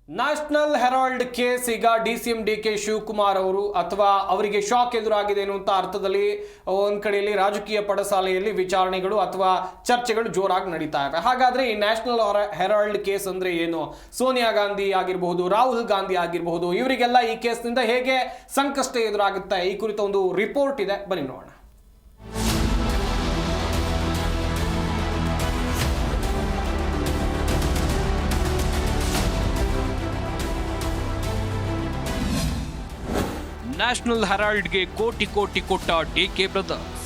National Herald case ಈಗ DCM DK Shivakumar ಅವರು ಅಥವಾ ಅವರಿಗೆ ಶಾಕ್ ಎದುರಾಗಿದೆ ಅನ್ನುವಂಥ ಅರ್ಥದಲ್ಲಿ ಒಂದು ಕಡೆಯಲ್ಲಿ ರಾಜಕೀಯ ಪಡಸಾಲೆಯಲ್ಲಿ ವಿಚಾರಣೆಗಳು ಅಥವಾ ಚರ್ಚೆಗಳು ಜೋರಾಗಿ ನಡೀತಾ ಇವೆ. ಹಾಗಾದ್ರೆ ಈ ನ್ಯಾಷನಲ್ ಹೆರಾಲ್ಡ್ ಕೇಸ್ ಅಂದ್ರೆ ಏನು? ಸೋನಿಯಾ ಗಾಂಧಿ ಆಗಿರಬಹುದು, ರಾಹುಲ್ ಗಾಂಧಿ ಆಗಿರಬಹುದು, ಇವರಿಗೆಲ್ಲ ಈ ಕೇಸ್ನಿಂದ ಹೇಗೆ ಸಂಕಷ್ಟ ಎದುರಾಗುತ್ತೆ? ಈ ಕುರಿತ ಒಂದು ರಿಪೋರ್ಟ್ ಇದೆ, ಬನ್ನಿ ನೋಡೋಣ. ನ್ಯಾಷನಲ್ ಹೆರಾಲ್ಡ್ಗೆ ಕೋಟಿ ಕೊಟ್ಟ DK ಬ್ರದರ್ಸ್.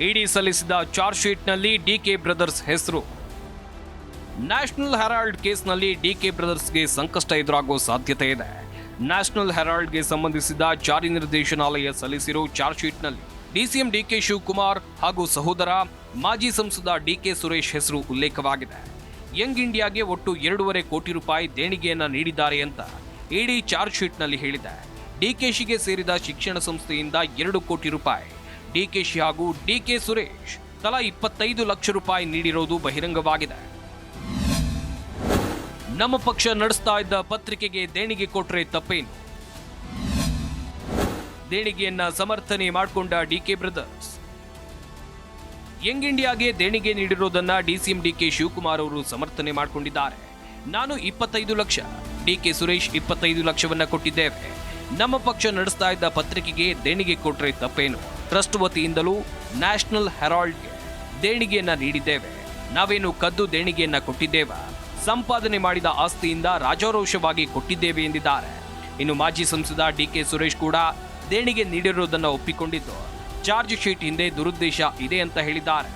ಇಡಿ ಸಲ್ಲಿಸಿದ ಚಾರ್ಜ್ ಶೀಟ್ನಲ್ಲಿ DK ಬ್ರದರ್ಸ್ ಹೆಸರು. ನ್ಯಾಷನಲ್ ಹೆರಾಲ್ಡ್ ಕೇಸ್ನಲ್ಲಿ DK ಬ್ರದರ್ಸ್ಗೆ ಸಂಕಷ್ಟ ಎದುರಾಗುವ ಸಾಧ್ಯತೆ ಇದೆ. ನ್ಯಾಷನಲ್ ಹೆರಾಲ್ಡ್ಗೆ ಸಂಬಂಧಿಸಿದ ಜಾರಿ ನಿರ್ದೇಶನಾಲಯ ಸಲ್ಲಿಸಿರೋ ಚಾರ್ಜ್ ಶೀಟ್ನಲ್ಲಿ DCM DK ಶಿವಕುಮಾರ್ ಹಾಗೂ ಸಹೋದರ ಮಾಜಿ ಸಂಸದ DK ಸುರೇಶ್ ಹೆಸರು ಉಲ್ಲೇಖವಾಗಿದೆ. ಯಂಗ್ ಇಂಡಿಯಾಗೆ ಒಟ್ಟು 2.5 ಕೋಟಿ ರೂಪಾಯಿ ದೇಣಿಗೆಯನ್ನ ನೀಡಿದ್ದಾರೆ ಅಂತ ಇಡಿ ಚಾರ್ಜ್ ಶೀಟ್ನಲ್ಲಿ ಹೇಳಿದೆ. DKಶಿಗೆ ಸೇರಿದ ಶಿಕ್ಷಣ ಸಂಸ್ಥೆಯಿಂದ 2 ಕೋಟಿ ರೂಪಾಯಿ, DKಶಿ ಹಾಗೂ DK ಸುರೇಶ್ ತಲಾ 25 ಲಕ್ಷ ರೂಪಾಯಿ ನೀಡಿರೋದು ಬಹಿರಂಗವಾಗಿದೆ. ನಮ್ಮ ಪಕ್ಷ ನಡೆಸ್ತಾ ಇದ್ದ ಪತ್ರಿಕೆಗೆ ದೇಣಿಗೆ ಕೊಟ್ರೆ ತಪ್ಪೇನು? ದೇಣಿಗೆಯನ್ನ ಸಮರ್ಥನೆ ಮಾಡಿಕೊಂಡ DK ಬ್ರದರ್ಸ್. ಯಂಗ್ ಇಂಡಿಯಾಗೆ ದೇಣಿಗೆ ನೀಡಿರೋದನ್ನ DCM DK ಶಿವಕುಮಾರ್ ಅವರು ಸಮರ್ಥನೆ ಮಾಡಿಕೊಂಡಿದ್ದಾರೆ. ನಾನು 25 ಲಕ್ಷ, DK ಸುರೇಶ್ 25 ಲಕ್ಷವನ್ನ ಕೊಟ್ಟಿದ್ದೇವೆ. ನಮ್ಮ ಪಕ್ಷ ನಡೆಸ್ತಾ ಇದ್ದ ಪತ್ರಿಕೆಗೆ ದೇಣಿಗೆ ಕೊಟ್ರೆ ತಪ್ಪೇನು? ಟ್ರಸ್ಟ್ ವತಿಯಿಂದಲೂ ನ್ಯಾಷನಲ್ ಹೆರಾಲ್ಡ್ಗೆ ದೇಣಿಗೆಯನ್ನ ನೀಡಿದ್ದೇವೆ. ನಾವೇನು ಕದ್ದು ದೇಣಿಗೆಯನ್ನ ಕೊಟ್ಟಿದ್ದೇವ? ಸಂಪಾದನೆ ಮಾಡಿದ ಆಸ್ತಿಯಿಂದ ರಾಜಾರೋಷವಾಗಿ ಕೊಟ್ಟಿದ್ದೇವೆ ಎಂದಿದ್ದಾರೆ. ಇನ್ನು ಮಾಜಿ ಸಂಸದ DK ಸುರೇಶ್ ಕೂಡ ದೇಣಿಗೆ ನೀಡಿರುವುದನ್ನು ಒಪ್ಪಿಕೊಂಡಿದ್ದು ಚಾರ್ಜ್ ಶೀಟ್ ಹಿಂದೆ ದುರುದ್ದೇಶ ಇದೆ ಅಂತ ಹೇಳಿದ್ದಾರೆ.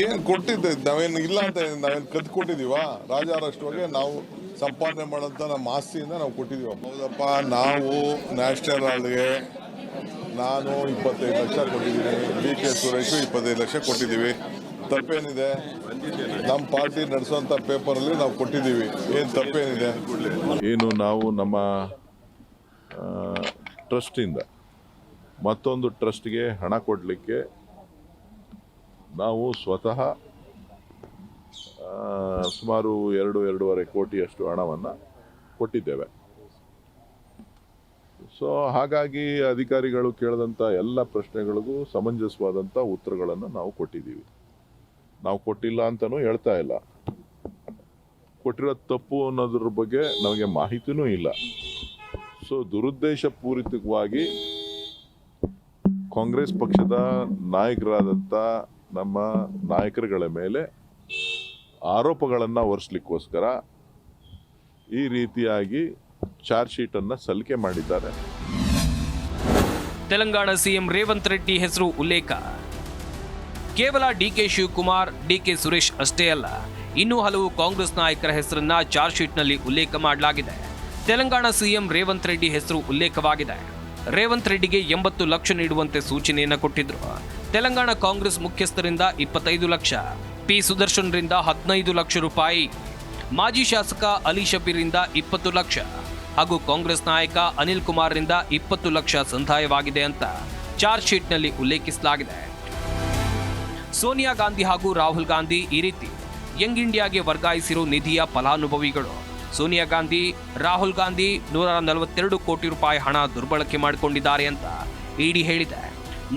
ಏನ್ ಕೊಟ್ಟಿದ್ದೆ? ನಾವೇನು ಇಲ್ಲ ಅಂತ ನಾವೇನು ಕದ್ದು ಕೊಟ್ಟಿದೀವ? ರಾಜಾರಾಷ್ಟ್ರವಾಗಿ ನಾವು ಸಂಪಾದನೆ ಮಾಡೋಂಥ ನಮ್ಮ ಆಸ್ತಿಯಿಂದ ನಾವು ಕೊಟ್ಟಿದೀವ. ಹೌದಪ್ಪ, ನಾವು ನ್ಯಾಷನಲ್ ಹೆರಾಲ್ಡ್ಗೆ ನಾನು 25 ಲಕ್ಷ ಕೊಟ್ಟಿದ್ದೀನಿ, DK ಸುರೇಶ್ 25 ಲಕ್ಷ ಕೊಟ್ಟಿದ್ದೀವಿ. ತಪ್ಪೇನಿದೆ? ನಮ್ಮ ಪಾರ್ಟಿ ನಡೆಸುವಂಥ ಪೇಪರಲ್ಲಿ ನಾವು ಕೊಟ್ಟಿದ್ದೀವಿ. ಏನು ತಪ್ಪೇನಿದೆ? ಏನು ನಾವು ನಮ್ಮ ಟ್ರಸ್ಟಿಂದ ಮತ್ತೊಂದು ಟ್ರಸ್ಟ್ಗೆ ಹಣ ಕೊಡಲಿಕ್ಕೆ ನಾವು ಸ್ವತಃ ಸುಮಾರು 2.5 ಕೋಟಿಯಷ್ಟು ಹಣವನ್ನು ಕೊಟ್ಟಿದ್ದೇವೆ. ಸೊ ಹಾಗಾಗಿ ಅಧಿಕಾರಿಗಳು ಕೇಳಿದಂಥ ಎಲ್ಲ ಪ್ರಶ್ನೆಗಳಿಗೂ ಸಮಂಜಸವಾದಂಥ ಉತ್ತರಗಳನ್ನು ನಾವು ಕೊಟ್ಟಿದ್ದೀವಿ. ನಾವು ಕೊಟ್ಟಿಲ್ಲ ಅಂತಲೂ ಹೇಳ್ತಾ ಇಲ್ಲ. ಕೊಟ್ಟಿರೋ ತಪ್ಪು ಅನ್ನೋದ್ರ ಬಗ್ಗೆ ನಮಗೆ ಮಾಹಿತಿನೂ ಇಲ್ಲ. ಸೊ ದುರುದ್ದೇಶಪೂರಿತವಾಗಿ ಕಾಂಗ್ರೆಸ್ ಪಕ್ಷದ ನಾಯಕರಾದಂಥ ನಮ್ಮ ನಾಯಕರುಗಳ ಮೇಲೆ ಆರೋಪಗಳನ್ನು ಹೊರಿಸಲಿಕ್ಕೋಸ್ಕರ ಈ ರೀತಿಯಾಗಿ ಚಾರ್ಜ್ ಶೀಟನ್ನು ಸಲ್ಲಿಕೆ ಮಾಡಿದ್ದಾರೆ. ತೆಲಂಗಾಣ CM ರೇವಂತ್ ರೆಡ್ಡಿ ಹೆಸರು ಉಲ್ಲೇಖ. ಕೇವಲ DK ಶಿವಕುಮಾರ್, DK ಸುರೇಶ್ ಅಷ್ಟೇ ಅಲ್ಲ, ಇನ್ನೂ ಹಲವು ಕಾಂಗ್ರೆಸ್ ನಾಯಕರ ಹೆಸರನ್ನ ಚಾರ್ಜ್ ಶೀಟ್ನಲ್ಲಿ ಉಲ್ಲೇಖ ಮಾಡಲಾಗಿದೆ. ತೆಲಂಗಾಣ CM ರೇವಂತ್ ರೆಡ್ಡಿ ಹೆಸರು ಉಲ್ಲೇಖವಾಗಿದೆ. ರೇವಂತ್ ರೆಡ್ಡಿಗೆ 80 ಲಕ್ಷ ನೀಡುವಂತೆ ಸೂಚನೆಯನ್ನು ಕೊಟ್ಟಿದ್ರು. ತೆಲಂಗಾಣ ಕಾಂಗ್ರೆಸ್ ಮುಖ್ಯಸ್ಥರಿಂದ 25 ಲಕ್ಷ, P ಸುದರ್ಶನ್ರಿಂದ 15 ಲಕ್ಷ ರೂಪಾಯಿ, ಮಾಜಿ ಶಾಸಕ ಅಲಿ ಶಬೀರ್ರಿಂದ 20 ಲಕ್ಷ ಹಾಗೂ ಕಾಂಗ್ರೆಸ್ ನಾಯಕ ಅನಿಲ್ ಕುಮಾರ್ರಿಂದ 20 ಲಕ್ಷ ಸಂದಾಯವಾಗಿದೆ ಅಂತ ಚಾರ್ಜ್ ಶೀಟ್ನಲ್ಲಿ ಉಲ್ಲೇಖಿಸಲಾಗಿದೆ. ಸೋನಿಯಾ ಗಾಂಧಿ ಹಾಗೂ ರಾಹುಲ್ ಗಾಂಧಿ ಈ ರೀತಿ ಯಂಗ್ ಇಂಡಿಯಾಗೆ ವರ್ಗಾಯಿಸಿರೋ ನಿಧಿಯ ಫಲಾನುಭವಿಗಳು. ಸೋನಿಯಾ ಗಾಂಧಿ, ರಾಹುಲ್ ಗಾಂಧಿ 142 ಕೋಟಿ ರೂಪಾಯಿ ಹಣ ದುರ್ಬಳಕೆ ಮಾಡಿಕೊಂಡಿದ್ದಾರೆ ಅಂತ ಇಡಿ ಹೇಳಿದೆ.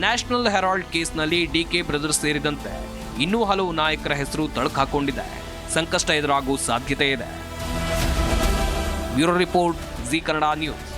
ನ್ಯಾಷನಲ್ ಹೆರಾಲ್ಡ್ ಕೇಸ್ನಲ್ಲಿ DK ಬ್ರದರ್ಸ್ ಸೇರಿದಂತೆ ಇನ್ನೂ ಹಲವು ನಾಯಕರ ಹೆಸರು ತಳಕಾಕೊಂಡಿದೆ. ಸಂಕಷ್ಟ ಎದುರಾಗುವ ಸಾಧ್ಯತೆ ಇದೆ. Bureau report, G Kannada news.